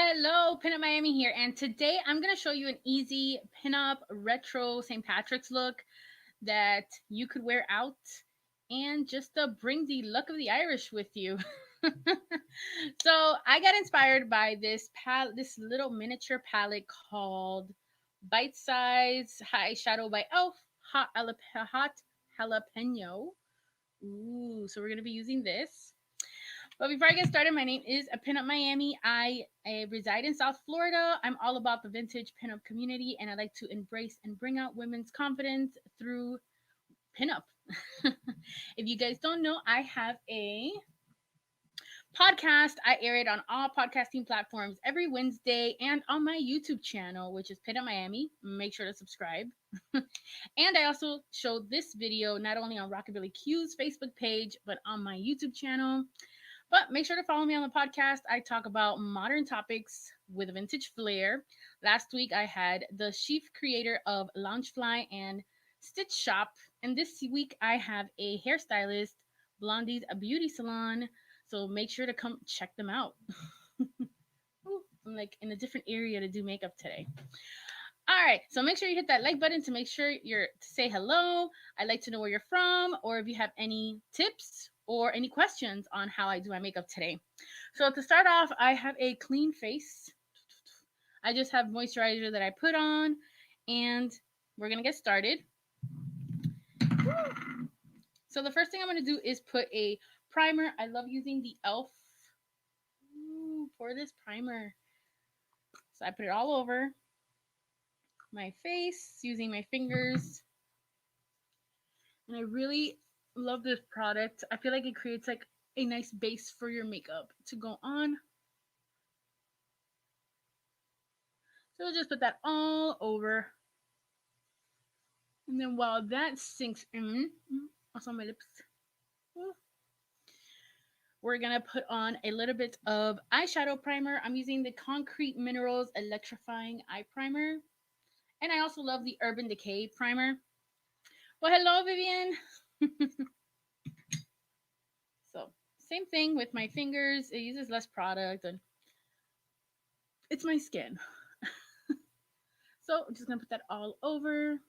Hello, Pinup Miami here, and today I'm going to show you an easy pinup retro St. Patrick's look that you could wear out and just bring the luck of the Irish with you. So I got inspired by this little miniature palette called Bite Size Eyeshadow by Elf Hot Jalapeno. Ooh, so we're going to be using this. But before I get started, my name is Pinup Miami. I reside in South Florida. I'm all about the vintage pinup community, and I like to embrace and bring out women's confidence through pinup. If you guys don't know, I have a podcast. I air it on all podcasting platforms every Wednesday and on my YouTube channel, which is Pinup Miami. Make sure to subscribe. And I also show this video not only on Rockabilly Q's Facebook page, but on my YouTube channel. But make sure to follow me on the podcast. I talk about modern topics with a vintage flair. Last week, I had the chief creator of Loungefly and Stitch Shop. And this week, I have a hairstylist, Blondie's a beauty salon. So make sure to come check them out. Ooh, I'm like in a different area to do makeup today. All right, so make sure you hit that like button to make sure you're to say hello. I'd like to know where you're from, or if you have any tips or any questions on how I do my makeup today. So to start off, I have a clean face. I just have moisturizer that I put on, and we're gonna get started. So the first thing I'm gonna do is put a primer. I love using the Elf for this primer. So I put it all over my face using my fingers. And I really love this product. I feel like it creates like a nice base for your makeup to go on. So we'll just put that all over. And then while that sinks in, also on my lips, we're going to put on a little bit of eyeshadow primer. I'm using the Concrete Minerals Electrifying Eye Primer. And I also love the Urban Decay Primer. Well, hello, Vivian. So, same thing with my fingers. It uses less product and it's my skin. So, I'm just going to put that all over.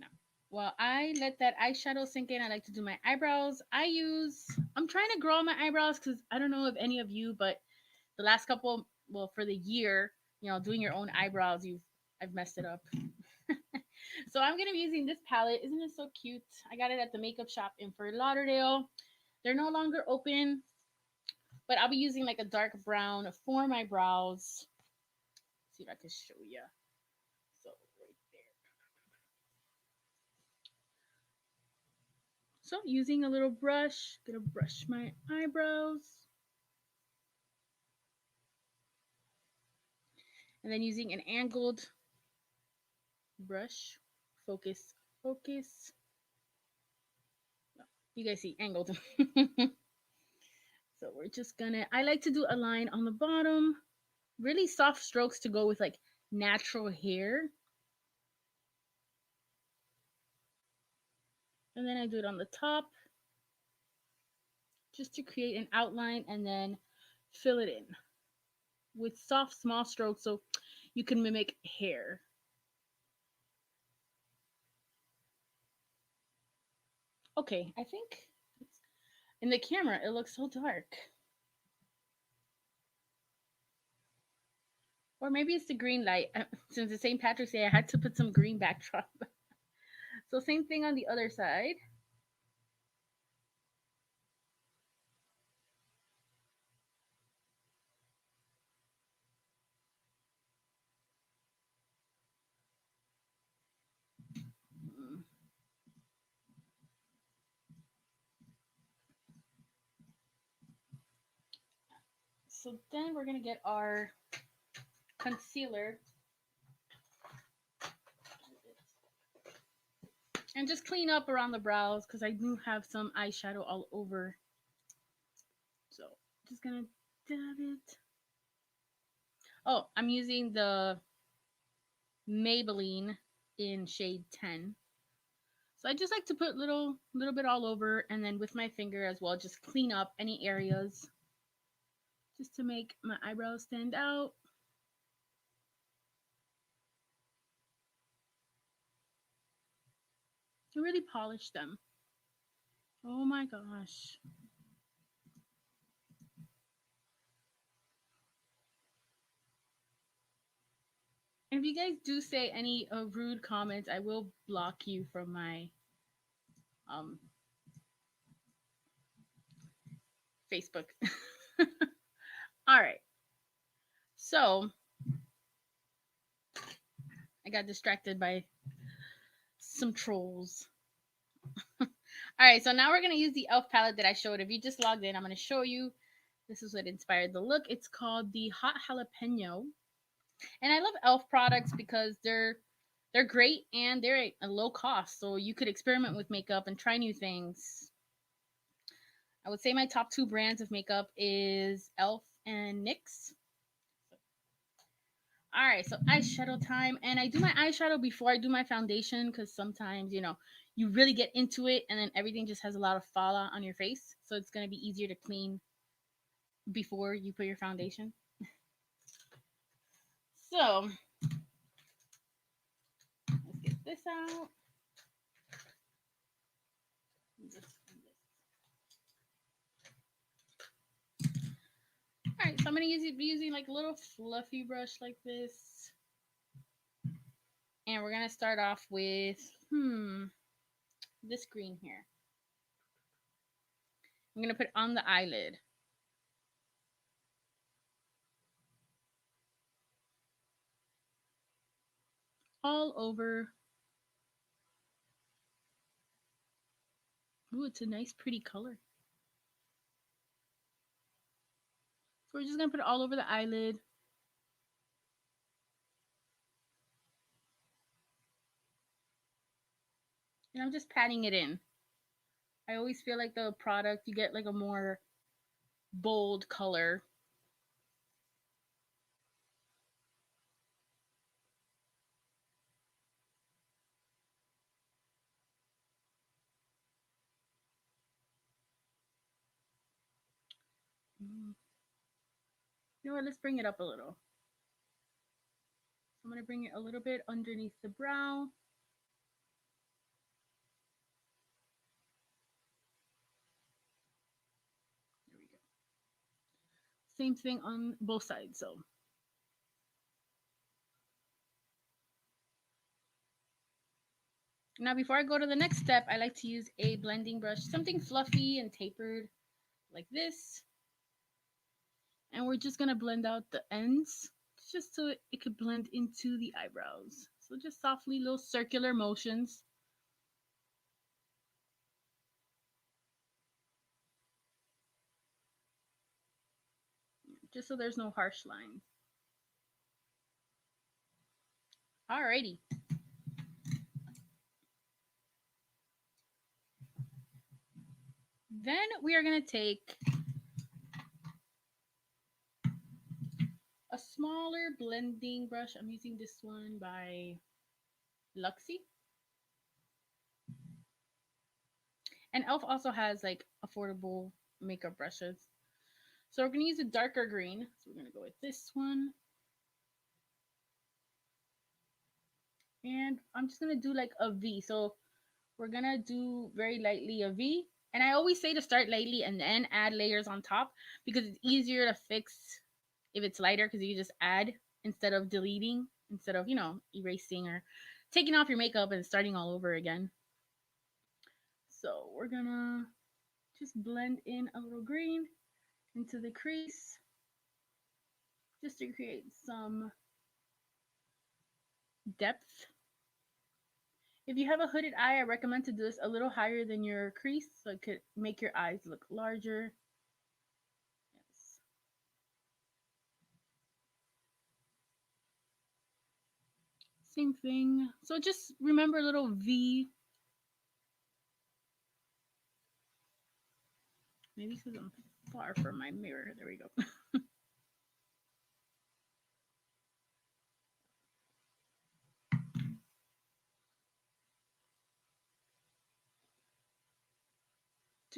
Now, while I let that eyeshadow sink in, I like to do my eyebrows. I'm trying to grow my eyebrows because I don't know if any of you, but the last couple, well, for the year, doing your own eyebrows, I've messed it up. So I'm gonna be using this palette. Isn't it so cute? I got it at the makeup shop in Fort Lauderdale. They're no longer open, but I'll be using like a dark brown for my brows. Let's see if I can show you. So right there. So using a little brush, gonna brush my eyebrows. And then using an angled brush, focus. You guys see angled. So we're just gonna, I like to do a line on the bottom, really soft strokes to go with like natural hair. And then I do it on the top just to create an outline and then fill it in with soft, small strokes so you can mimic hair. Okay, I think in the camera it looks so dark. Or maybe it's the green light. Since it's St. Patrick's Day, I had to put some green backdrop. So same thing on the other side. So then we're gonna get our concealer and just clean up around the brows because I do have some eyeshadow all over. So just gonna dab it. Oh, I'm using the Maybelline in shade 10. So I just like to put little bit all over, and then with my finger as well, just clean up any areas just to make my eyebrows stand out. To really polish them. Oh my gosh. And if you guys do say any rude comments, I will block you from my um, Facebook. All right. So I got distracted by some trolls. All right. So now we're going to use the e.l.f. palette that I showed. If you just logged in, I'm going to show you. This is what inspired the look. It's called the Hot Jalapeno. And I love e.l.f. products because they're great and they're a low cost. So you could experiment with makeup and try new things. I would say my top two brands of makeup is e.l.f. and NYX. All right, so eyeshadow time. And I do my eyeshadow before I do my foundation because sometimes, you really get into it and then everything just has a lot of fallout on your face. So it's going to be easier to clean before you put your foundation. So let's get this out. All right, so I'm going to be using like a little fluffy brush like this. And we're going to start off with, this green here. I'm going to put it on the eyelid. All over. Ooh, it's a nice, pretty color. So we're just going to put it all over the eyelid. And I'm just patting it in. I always feel like the product, you get like a more bold color. You know what? Let's bring it up a little. I'm going to bring it a little bit underneath the brow. There we go. Same thing on both sides. So now before I go to the next step, I like to use a blending brush, something fluffy and tapered like this. And we're just going to blend out the ends just so it could blend into the eyebrows. So just softly, little circular motions. Just so there's no harsh lines. Alrighty. Then we are going to take a smaller blending brush. I'm using this one by Luxie. And e.l.f. also has like affordable makeup brushes. So we're going to use a darker green. So we're going to go with this one. And I'm just going to do like a V. So we're going to do very lightly a V. And I always say to start lightly and then add layers on top because it's easier to fix if it's lighter because you just add instead of deleting, instead of, erasing or taking off your makeup and starting all over again. So we're going to just blend in a little green into the crease just to create some depth. If you have a hooded eye, I recommend to do this a little higher than your crease so it could make your eyes look larger. Yes. Same thing. So just remember a little V. Maybe because I'm far from my mirror. There we go.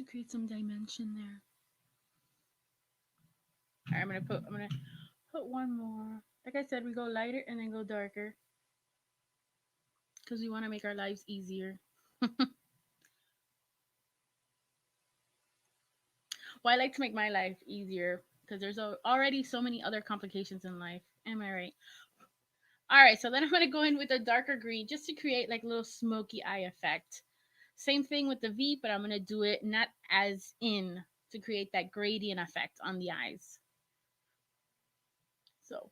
to create some dimension there. All right, I'm gonna put one more. Like I said, we go lighter and then go darker because we want to make our lives easier. Well, I like to make my life easier because there's already so many other complications in life. Am I right? All right, so then I'm going to go in with a darker green just to create like a little smoky eye effect. Same thing with the V, but I'm going to do it not as in to create that gradient effect on the eyes. So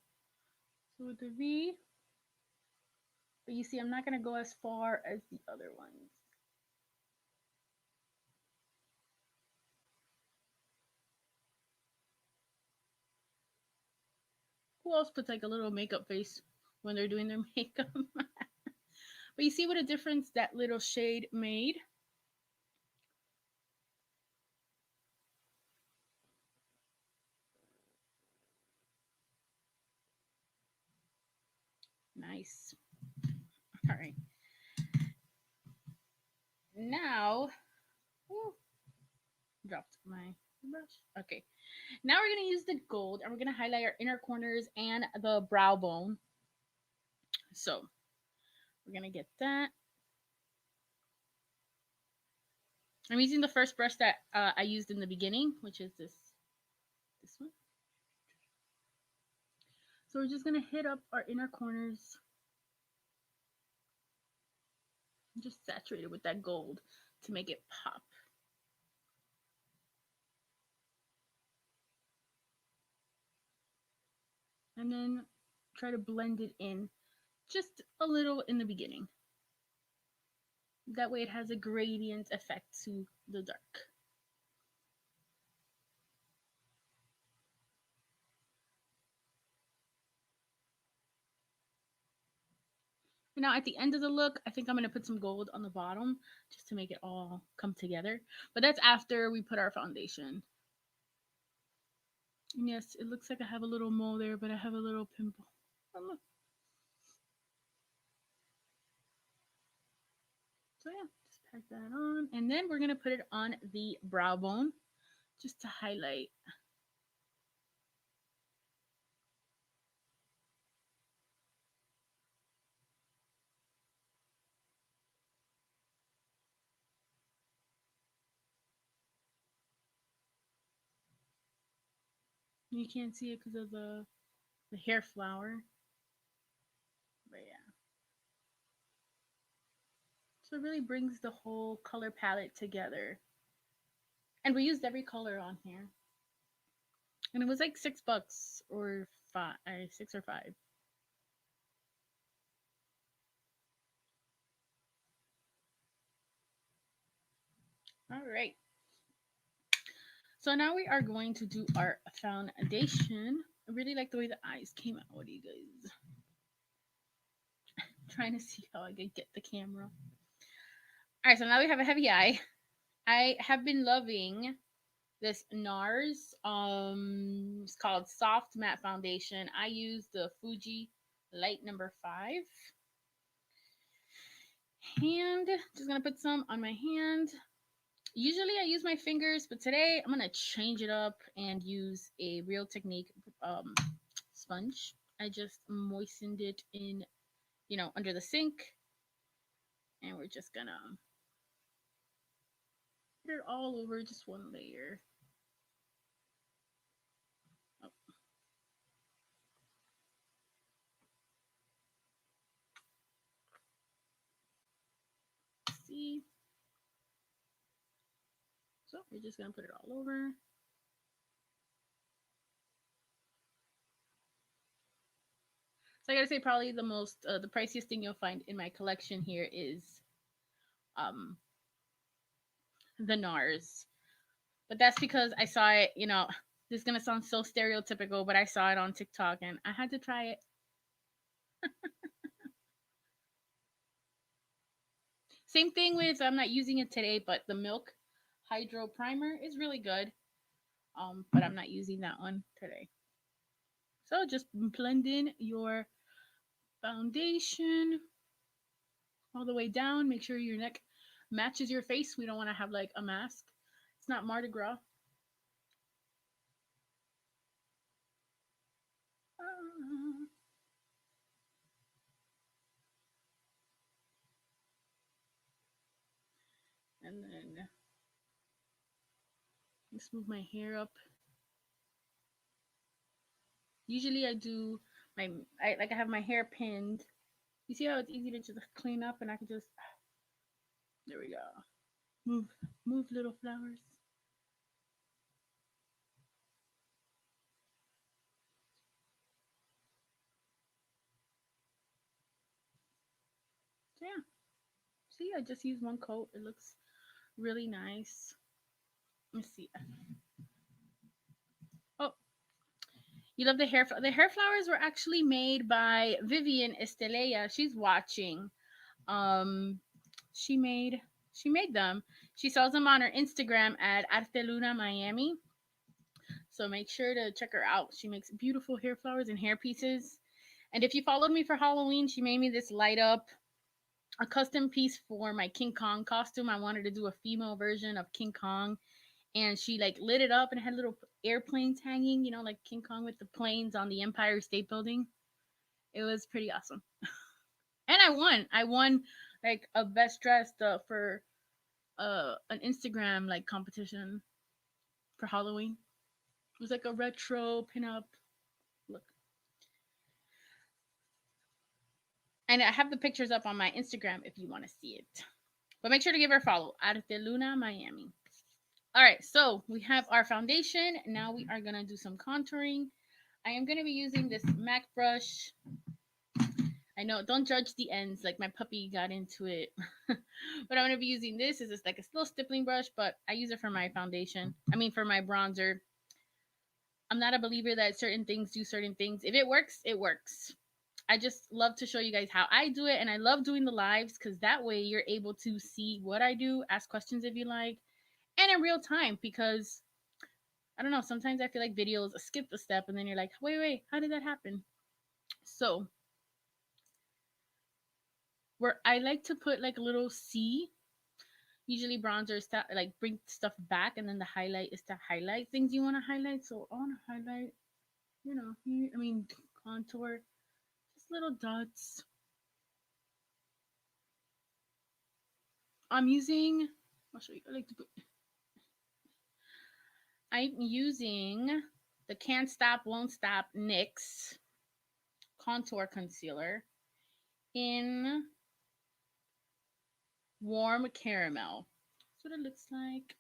with the V, but you see I'm not going to go as far as the other ones. Who else puts like a little makeup face when they're doing their makeup? But you see what a difference that little shade made? Nice. All right. Now, whew, dropped my brush. Okay. Now we're going to use the gold and we're going to highlight our inner corners and the brow bone. So we're going to get that. I'm using the first brush that I used in the beginning, which is this one. So we're just going to hit up our inner corners. Just saturate it with that gold to make it pop. And then try to blend it in just a little in the beginning. That way it has a gradient effect to the dark. And now at the end of the look, I think I'm going to put some gold on the bottom just to make it all come together. But that's after we put our foundation. And yes, it looks like I have a little mole there, but I have a little pimple. Oh, look. So yeah, just pack that on. And then we're going to put it on the brow bone just to highlight. You can't see it because of the hair flower. But yeah. So it really brings the whole color palette together. And we used every color on here. And it was like $6 or five, 6 or 5. All right. So now we are going to do our foundation. I really like the way the eyes came out. What do you guys? Trying to see how I can get the camera. All right, so now we have a heavy eye. I have been loving this NARS. It's called Soft Matte Foundation. I use the Fuji Light number 5. And just gonna put some on my hand. Usually I use my fingers, but today I'm gonna change it up and use a Real Technique sponge. I just moistened it in, under the sink, and we're just gonna put it all over just one layer. Oh. See? So we're just gonna put it all over. So I gotta say, probably the priciest thing you'll find in my collection here is the NARS. But that's because I saw it, this is gonna sound so stereotypical, but I saw it on TikTok and I had to try it. Same thing with, I'm not using it today, but the Milk Hydro Primer is really good. But I'm not using that one today. So just blend in your foundation all the way down. Make sure your neck matches your face. We don't want to have like a mask. It's not Mardi Gras. Uh, and then let's move my hair up. Usually I do I have my hair pinned. You see how it's easy to just clean up and I can just there we go. Move move little flowers. So yeah. See, I just used one coat. It looks really nice. Let's see. Oh, you love the hair. The hair flowers were actually made by Vivian Estelea. She's watching. Um, she made she made them. She sells them on her Instagram at Arteluna Miami. So make sure to check her out. She makes beautiful hair flowers and hair pieces. And if you followed me for Halloween, she made me this light up a custom piece for my King Kong costume. I wanted to do a female version of King Kong, and she like lit it up and had little airplanes hanging, you know, like King Kong with the planes on the Empire State Building. It was pretty awesome. And I won. I won like a best dressed for an Instagram like competition for Halloween. It was like a retro pinup look. And I have the pictures up on my Instagram if you want to see it. But make sure to give her a follow. Arteluna Miami. All right, so we have our foundation. Now we are going to do some contouring. I am going to be using this MAC brush. I know, don't judge the ends, like my puppy got into it. But I'm going to be using this. It's just like a little stippling brush, but I use it for my foundation. I mean, for my bronzer. I'm not a believer that certain things do certain things. If it works, it works. I just love to show you guys how I do it, and I love doing the lives because that way you're able to see what I do, ask questions if you like, and in real time because I don't know, sometimes I feel like videos skip a step and then you're like, wait, how did that happen? So, where I like to put like a little C, usually bronzer is to like bring stuff back, and then the highlight is to highlight things you want to highlight. So, I want to highlight, you know, here, I mean, contour, just little dots. I'm using, I'll show you, I like to put, I'm using the Can't Stop, Won't Stop NYX contour concealer in warm caramel. That's what it looks like.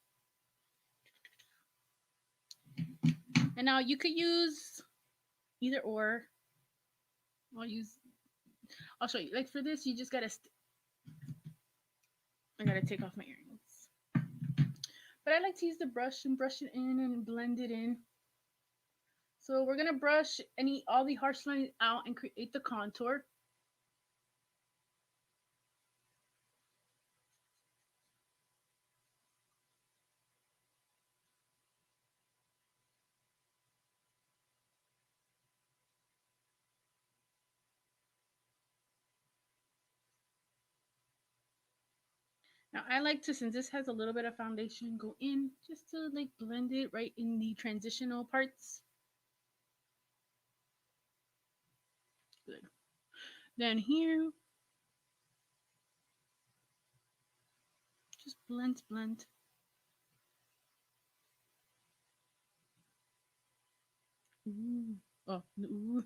And now you could use either or. I'll show you. Like for this, you just gotta. I gotta take off my earrings. But I like to use the brush and brush it in and blend it in. So we're gonna brush all the harsh lines out and create the contour. Now I like to, since this has a little bit of foundation, go in just to like blend it right in the transitional parts. Good. Then here, just blend. Ooh. Oh, ooh.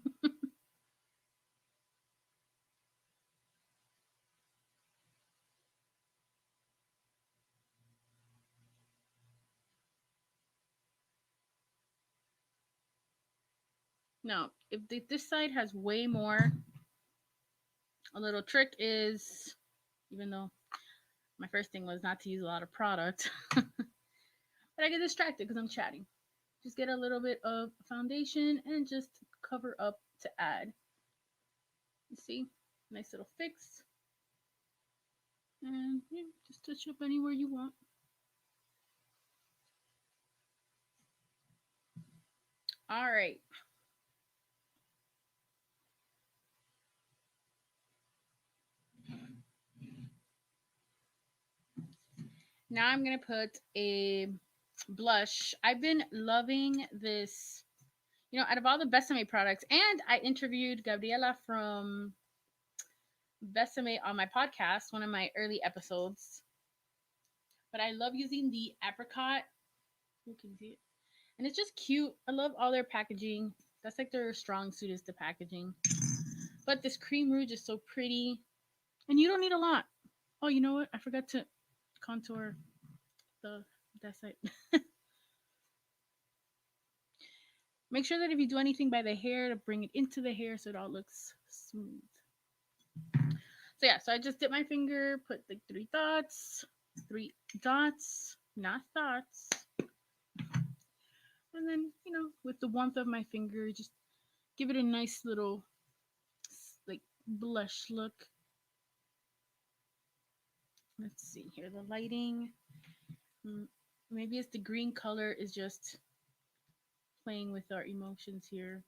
Now, if this side has way more, a little trick is, even though my first thing was not to use a lot of product, but I get distracted because I'm chatting. Just get a little bit of foundation and just cover up to add. You see, nice little fix. And yeah, just touch up anywhere you want. All right. Now I'm going to put a blush. I've been loving this, you know, out of all the Besame products. And I interviewed Gabriela from Besame on my podcast, one of my early episodes. But I love using the apricot. You can see it. And it's just cute. I love all their packaging. That's like their strong suit is the packaging. But this cream rouge is so pretty. And you don't need a lot. Oh, you know what? I forgot to contour the that side. Make sure that if you do anything by the hair, to bring it into the hair so it all looks smooth. So yeah, so I just dip my finger, put like three dots, not thoughts. And then, you know, with the warmth of my finger, just give it a nice little like blush look. Let's see here, the lighting. Maybe it's the green color is just playing with our emotions here.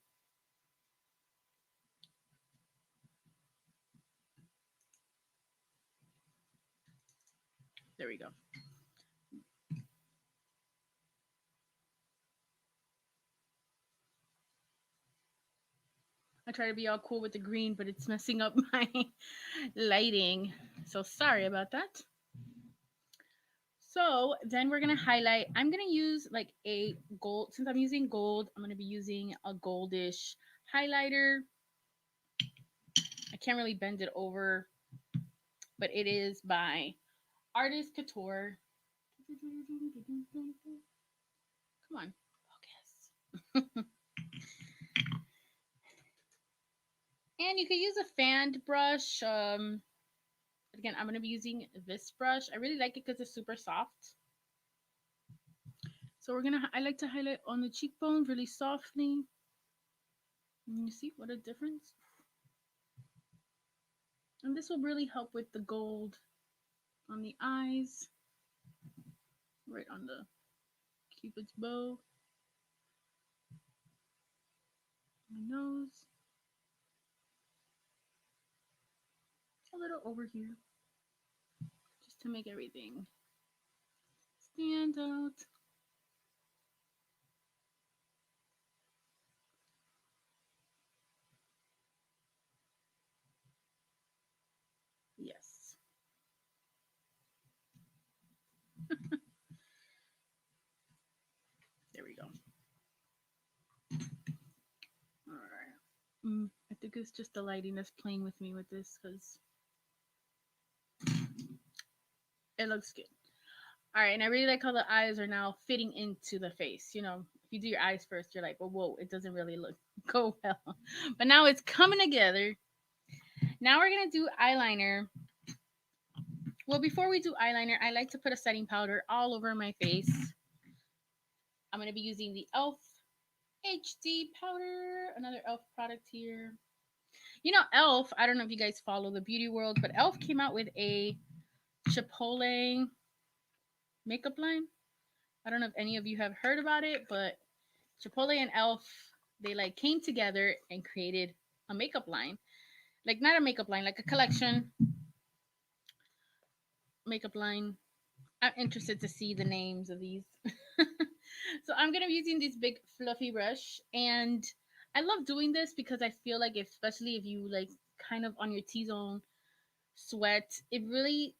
There we go. I try to be all cool with the green, but it's messing up my lighting. So sorry about that. So then we're gonna highlight. I'm gonna use like a gold. Since I'm using gold, I'm gonna be using a goldish highlighter. I can't really bend it over, but it is by Artist Couture. Come on, focus. And you could use a fanned brush. Again, I'm gonna be using this brush. I really like it because it's super soft. So I like to highlight on the cheekbone really softly. And you see what a difference? And this will really help with the gold on the eyes, right on the cupid's bow, my nose, a little over here, just to make everything stand out. Yes. There we go. All right. I think it's just the lighting that's playing with me with this because it looks good. All right, and I really like how the eyes are now fitting into the face. You know, if you do your eyes first, you're like, well, whoa, it doesn't really look go well. But now it's coming together. Now we're gonna do eyeliner. Well, before we do eyeliner, I like to put a setting powder all over my face. I'm gonna be using the e.l.f. HD powder, another e.l.f. product here. You know, e.l.f. I don't know if you guys follow the beauty world, but e.l.f. came out with a Chipotle makeup line. I don't know if any of you have heard about it, but Chipotle and e.l.f. they like came together and created a makeup line. Like not a makeup line, like a collection makeup line. I'm interested to see the names of these. So I'm gonna be using this big fluffy brush, and I love doing this because I feel like, especially if you like kind of on your T-zone sweat, it really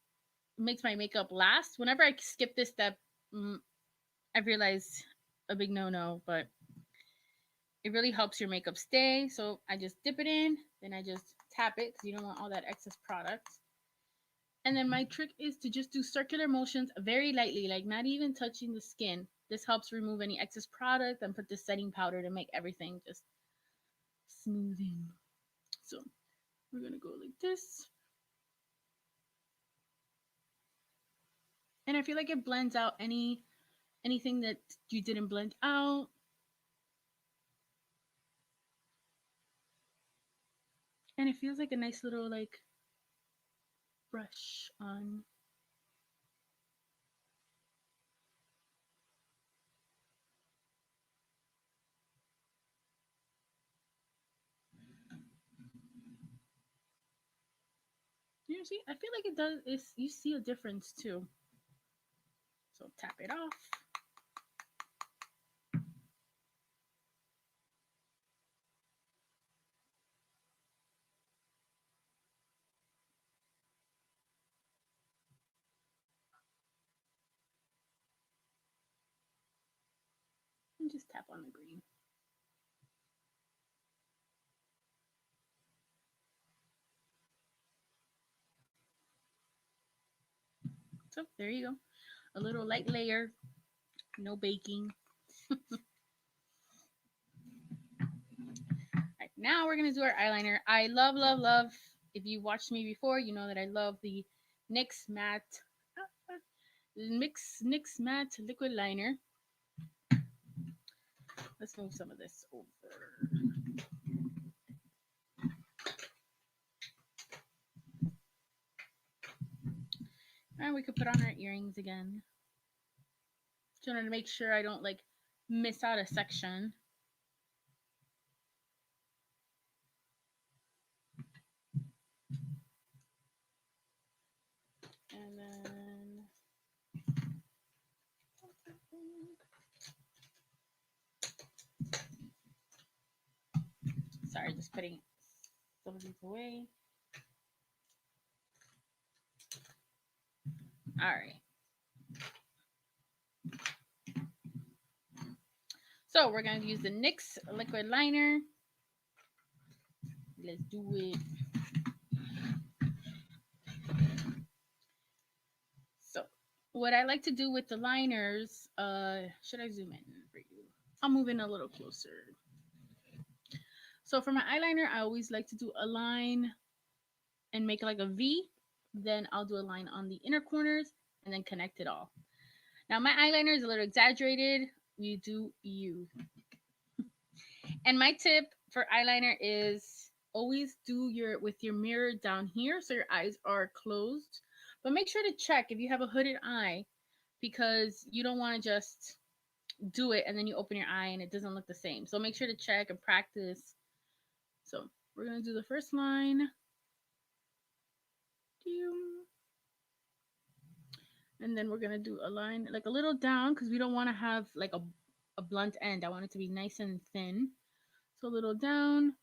makes my makeup last. Whenever I skip this step, I realize a big no-no, but it really helps your makeup stay. So I just dip it in, then I just tap it because you don't want all that excess product. And then my trick is to just do circular motions very lightly, like not even touching the skin. This helps remove any excess product and put the setting powder to make everything just smoothing. So we're gonna go like this. And I feel like it blends out anything that you didn't blend out. And it feels like a nice little like brush on. You see, I feel like it does. You see a difference too. So tap it off. And just tap on the green. So there you go. A little light layer, no baking. Right, now we're gonna do our eyeliner. I love, love, love. If you watched me before, you know that I love the NYX matte, NYX matte liquid liner. Let's move some of this over. And we could put on our earrings again. Just wanted to make sure I don't like miss out a section. And then sorry, just putting some of these away. All right. So we're going to use the NYX liquid liner. Let's do it. So what I like to do with the liners, should I zoom in for you? I'll move in a little closer. So for my eyeliner, I always like to do a line and make like a V. Then I'll do a line on the inner corners and then connect it all. Now my eyeliner is a little exaggerated. You do you. And my tip for eyeliner is always do with your mirror down here so your eyes are closed. But make sure to check if you have a hooded eye, because you don't want to just do it and then you open your eye and it doesn't look the same. So make sure to check and practice. So we're going to do the first line. And then we're going to do a line like a little down because we don't want to have like a blunt end. I want it to be nice and thin. So a little down.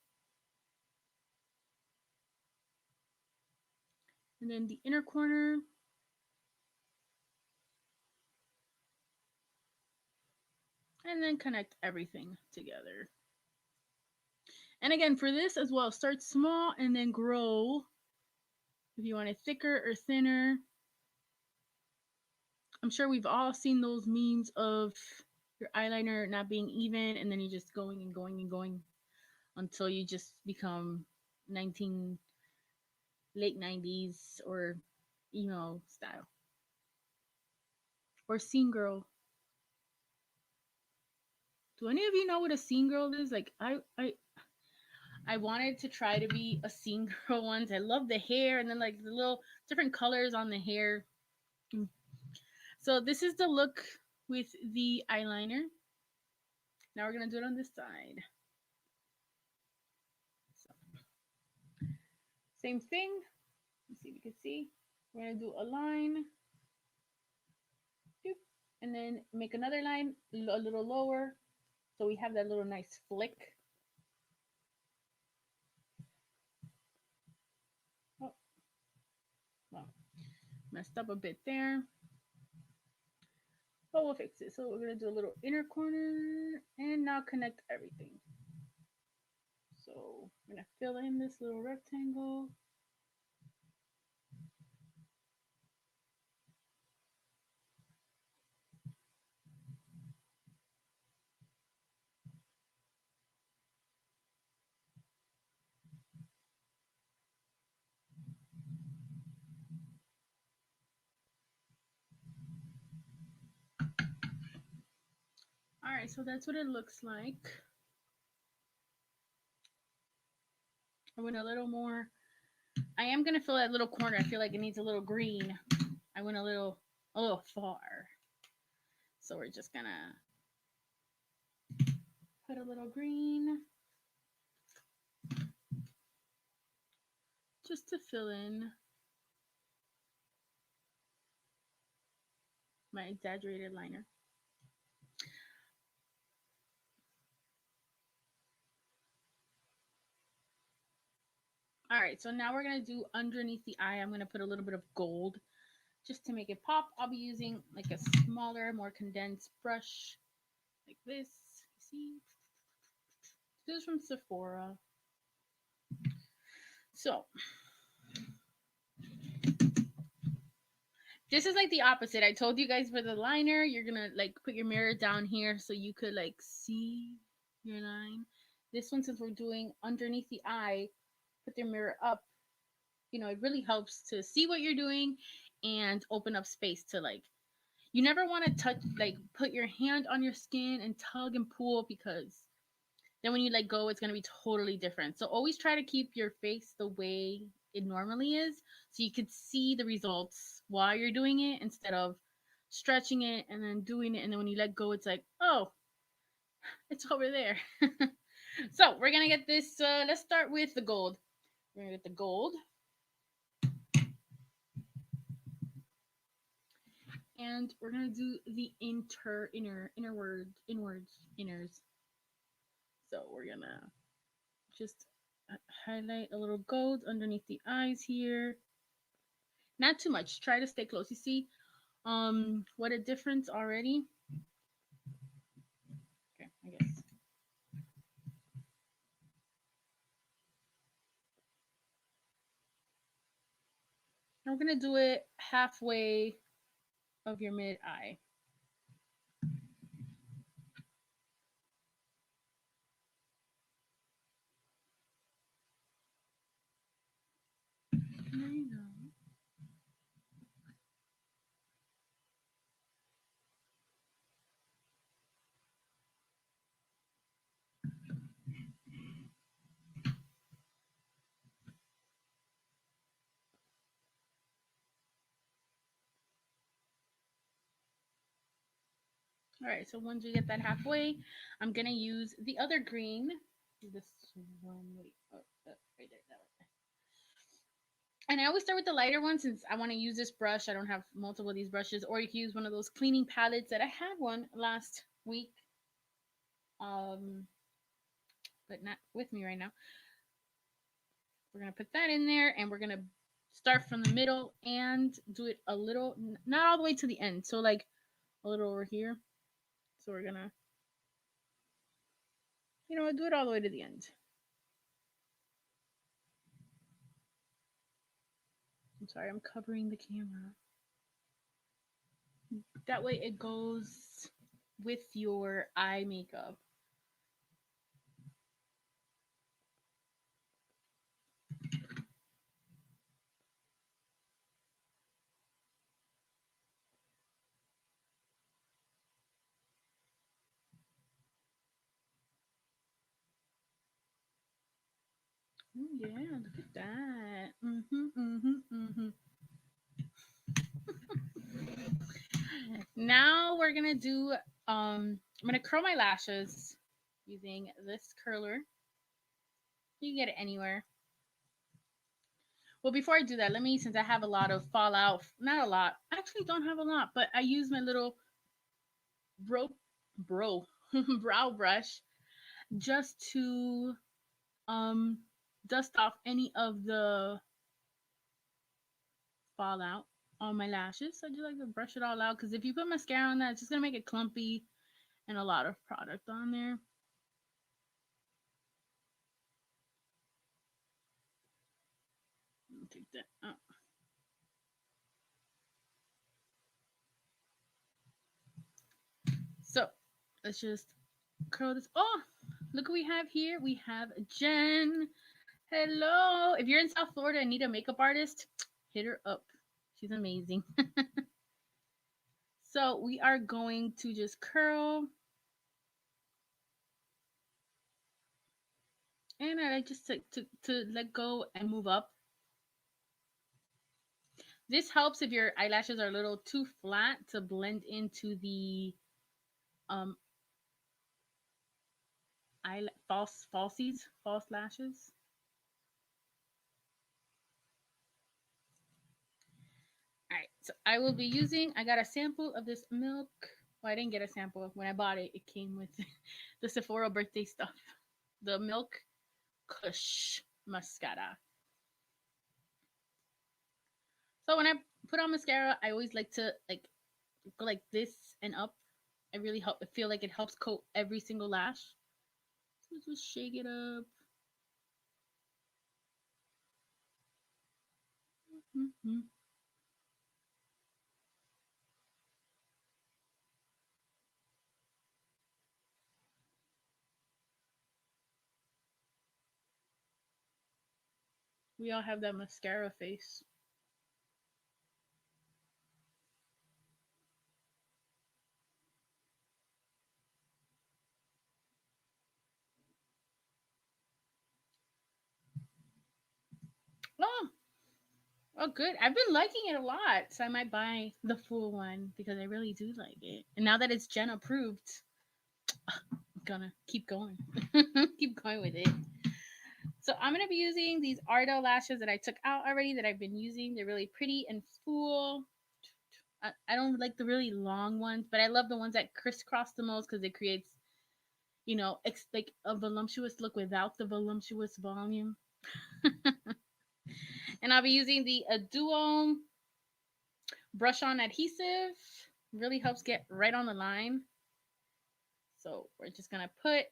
And then the inner corner. And then connect everything together. And again, for this as well, start small and then grow. If you want it thicker or thinner. I'm sure we've all seen those memes of your eyeliner not being even and then you're just going and going and going until you just become late 90s or emo style. Or scene girl. Do any of you know what a scene girl is? Like I wanted to try to be a scene girl once. I love the hair and then like the little different colors on the hair. So this is the look with the eyeliner. Now we're gonna do it on this side. So, same thing. Let's see if you can see. We're gonna do a line. And then make another line a little lower. So we have that little nice flick. Oh, well, messed up a bit there. But we'll fix it. So we're going to do a little inner corner and now connect everything. So I'm going to fill in this little rectangle. All right, so that's what it looks like. I went a little more. I am going to fill that little corner. I feel like it needs a little green. I went a little far. So we're just going to put a little green. Just to fill in my exaggerated liner. All right, so now we're going to do underneath the eye. I'm going to put a little bit of gold just to make it pop. I'll be using like a smaller, more condensed brush like this. see. This is from Sephora. So this is like the opposite. I told you guys for the liner, you're gonna like put your mirror down here so you could like see your line. This one, since we're doing underneath the eye, put your mirror up. You know, it really helps to see what you're doing and open up space to like. You never want to touch, like, put your hand on your skin and tug and pull, because then when you let go, it's going to be totally different. So always try to keep your face the way it normally is so you could see the results while you're doing it instead of stretching it and then doing it. And then when you let go, it's like, oh, it's over there. So we're going to get this. Let's start with the gold. We're going to get the gold. And we're going to do the inners. So we're going to just highlight a little gold underneath the eyes here. Not too much. Try to stay close. You see what a difference already? Okay, I guess. Now we're going to do it halfway of your mid eye. All right, so once you get that halfway, I'm going to use the other green. This one, wait, oh, right there, that one. And I always start with the lighter one since I want to use this brush. I don't have multiple of these brushes, or you can use one of those cleaning palettes that I had one last week, but not with me right now. We're going to put that in there, and we're going to start from the middle and do it a little, not all the way to the end. So like a little over here. So we're going to, do it all the way to the end. I'm sorry, I'm covering the camera. That way it goes with your eye makeup. Oh, yeah, look at that. Now we're gonna do I'm gonna curl my lashes using this curler. You can get it anywhere. Well, before I do that, let me, since I have a lot of fallout, not a lot, I actually don't have a lot, but I use my little bro brow brush just to dust off any of the fallout on my lashes. So I just like to brush it all out, because if you put mascara on that, it's just gonna make it clumpy and a lot of product on there. Take that out. So let's just curl this. Oh, look what we have here. We have Jen. Hello. If you're in South Florida and need a makeup artist, hit her up. She's amazing. So we are going to just curl. And I like just to let go and move up. This helps if your eyelashes are a little too flat to blend into the um false lashes. All right, so I will be using, I got a sample of this milk. Well, I didn't get a sample. When I bought it, it came with the Sephora birthday stuff. The Milk Kush mascara. So when I put on mascara, I always like to like go like this and up I really feel like it helps coat every single lash. So just shake it up. Mm-hmm. We all have that mascara face. Oh, oh, good. I've been liking it a lot, so I might buy the full one because I really do like it. And now that it's Jen approved, I'm gonna keep going, keep going with it. So I'm gonna be using these Ardell lashes that I took out already that I've been using. They're really pretty and full. I don't like the really long ones, but I love the ones that crisscross the most because it creates, like a voluptuous look without the voluptuous volume. And I'll be using the Duo brush on adhesive. Really helps get right on the line. So we're just gonna put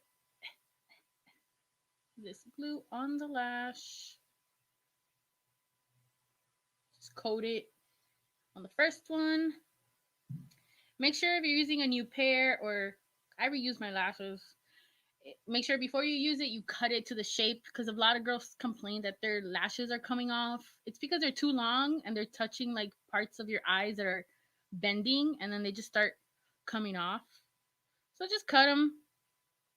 this glue on the lash. Just coat it on the first one. Make sure if you're using a new pair or I reuse my lashes, make sure before you use it you cut it to the shape because a lot of girls complain that their lashes are coming off. It's because they're too long and they're touching like parts of your eyes that are bending and then they just start coming off. So just cut them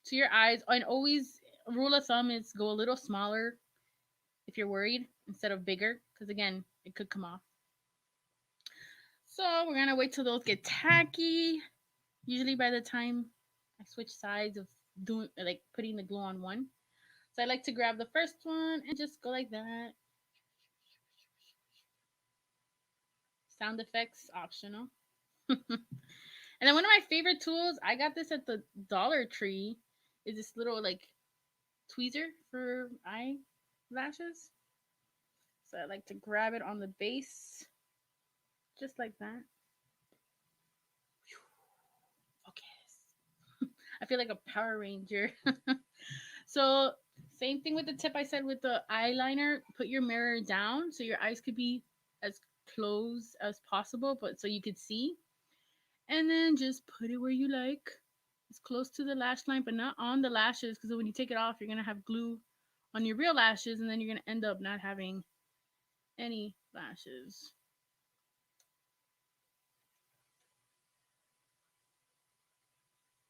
to your eyes, and always rule of thumb is go a little smaller if you're worried instead of bigger because again it could come off. So we're gonna wait till those get tacky. Usually by the time I switch sides of doing like putting the glue on one. So I like to grab the first one and just go like that. Sound effects optional. And then one of my favorite tools, I got this at the Dollar Tree, is this little like tweezer for eyelashes. So I like to grab it on the base, just like that. Focus. I feel like a Power Ranger. So same thing with the tip I said with the eyeliner. Put your mirror down so your eyes could be as close as possible, but so you could see. And then just put it where you like. It's close to the lash line, but not on the lashes, because when you take it off, you're gonna have glue on your real lashes, and then you're gonna end up not having any lashes.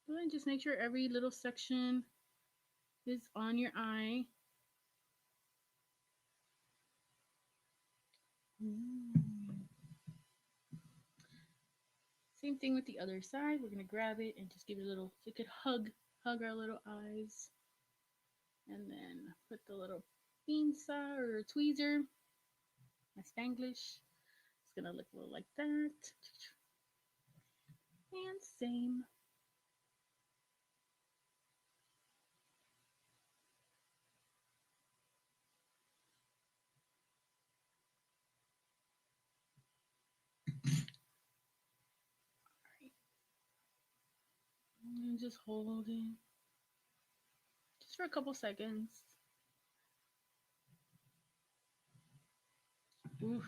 But just make sure every little section is on your eye. Same thing with the other side. We're gonna grab it and just give it a little. So it could hug our little eyes, and then put the little pinza or tweezer, my Spanglish. It's gonna look a little like that. And same. And just hold it. Just for a couple seconds. Oof.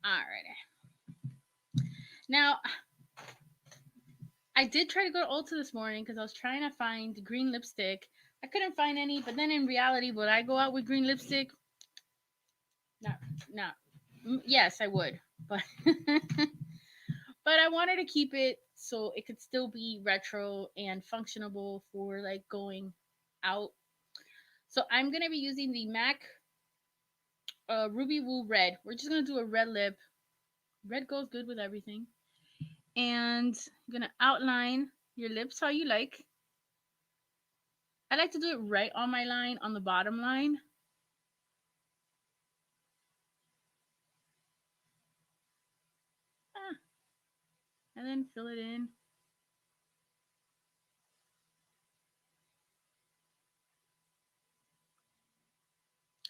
Alrighty. Now, I did try to go to Ulta this morning because I was trying to find green lipstick. I couldn't find any, but then in reality, would I go out with green lipstick? Not, not. Yes, I would, but but I wanted to keep it so it could still be retro and functionable for like going out. So I'm gonna be using the MAC Ruby Woo Red. We're just gonna do a red lip. Red goes good with everything. And I'm gonna outline your lips how you like. I like to do it right on my line, on the bottom line. Ah, and then fill it in.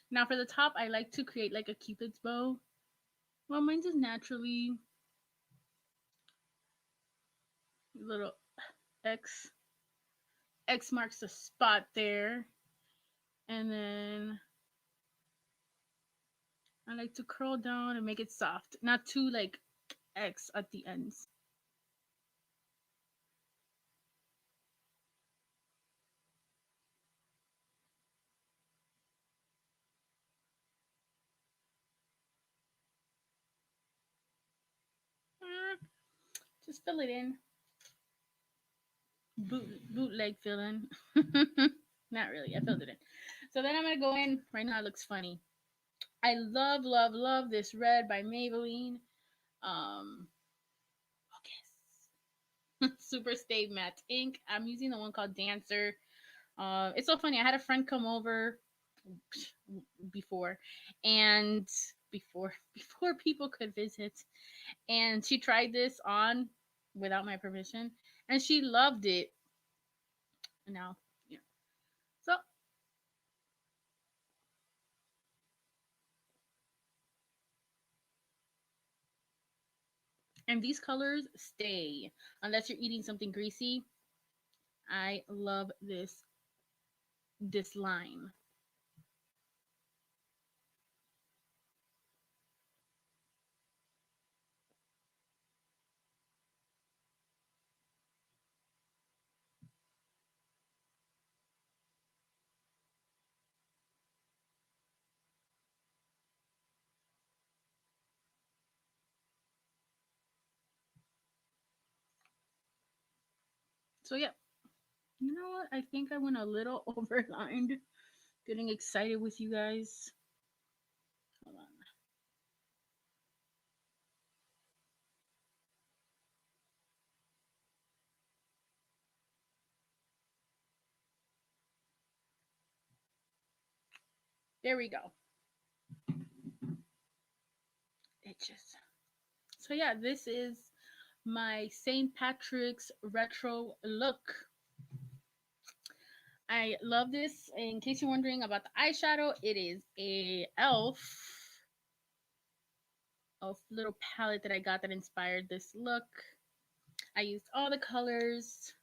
Now for the top, I like to create like a cupid's bow. Well, mine just naturally Little X. X marks the spot there. And then I like to curl down and make it soft. Not too like X at the ends. Just fill it in. Bootleg fill in. Not really. I filled it in. So then I'm gonna go in. Right now it looks funny. I love, love, love this red by Maybelline. Super Stay Matte Ink. I'm using the one called Dancer. It's so funny. I had a friend come over before, and before people could visit, and she tried this on without my permission, and she loved it. Now, yeah. So, and these colors stay unless you're eating something greasy. I love this line. So yeah, you know what? I think I went a little overlined. Getting excited with you guys. Hold on. There we go. It just so yeah, this is my St. Patrick's retro look. I love this. In case you're wondering about the eyeshadow, it is a elf little palette that I got that inspired this look. I used all the colors.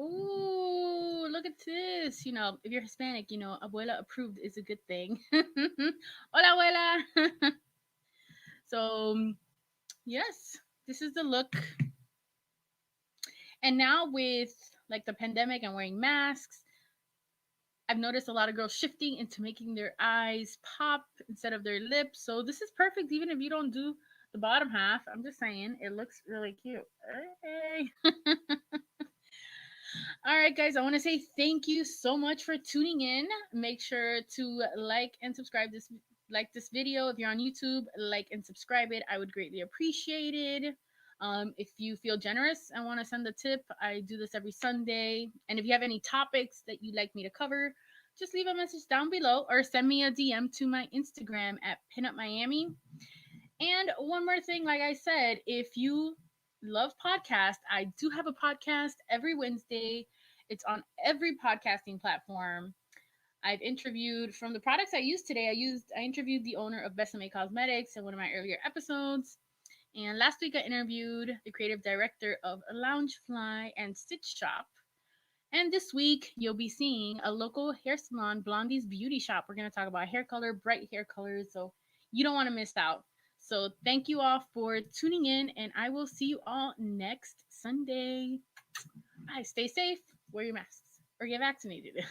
Ooh, look at this. You know, if you're Hispanic, you know, abuela approved is a good thing. Hola, abuela. So, yes, this is the look. And now with like the pandemic and wearing masks, I've noticed a lot of girls shifting into making their eyes pop instead of their lips. So this is perfect even if you don't do the bottom half. I'm just saying it looks really cute. Hey. All right, guys, I want to say thank you so much for tuning in. Make sure to like this video. If you're on YouTube, like and subscribe it. I would greatly appreciate it. If you feel generous and want to send a tip, I do this every Sunday. And if you have any topics that you'd like me to cover, just leave a message down below or send me a DM to my Instagram at Pinup Miami. And one more thing, like I said, if you love podcast, I do have a podcast every Wednesday. It's on every podcasting platform. I've interviewed from the products I used today. I interviewed the owner of Besame Cosmetics in one of my earlier episodes. And last week I interviewed the creative director of Loungefly and Stitch Shop. And this week you'll be seeing a local hair salon, Blondie's Beauty Shop. We're going to talk about hair color, bright hair colors, so you don't want to miss out. So thank you all for tuning in, and I will see you all next Sunday. Bye. Stay safe, wear your masks, or get vaccinated.